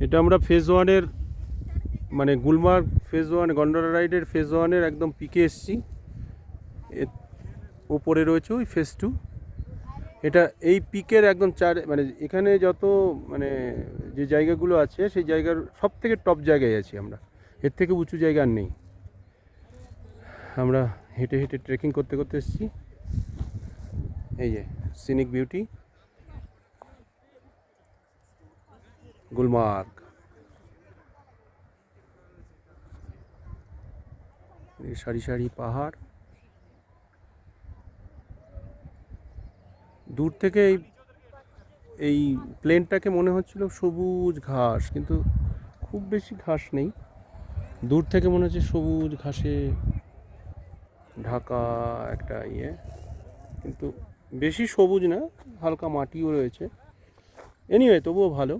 এটা আমরা ফেজ ওয়ানের মানে গুলমার্গ ফেজ ওয়ান গন্ডোলা রাইডের ফেজ ওয়ানের একদম পিকে এসছি। ওপরে রয়েছে ওই ফেজ টু। এটা এই পিকের একদম মানে এখানে যত মানে যে জায়গাগুলো আছে সেই জায়গার সব থেকে টপ জায়গায় আছি আমরা। এর থেকে উঁচু জায়গা আর নেই। আমরা হেঁটে হেঁটে ট্রেকিং করতে করতে এসেছি। এই যে সিনিক বিউটি গুলমার্গ। সারি সারি পাহাড়, দূর থেকে এই প্লেনটাকে মনে হচ্ছিল সবুজ ঘাস, কিন্তু খুব বেশি ঘাস নেই। দূর থেকে মনে হচ্ছে সবুজ ঘাসে ঢাকা একটা ইয়ে, কিন্তু বেশি সবুজ না, হালকা মাটিও রয়েছে। এনিওয়ে তবুও ভালো।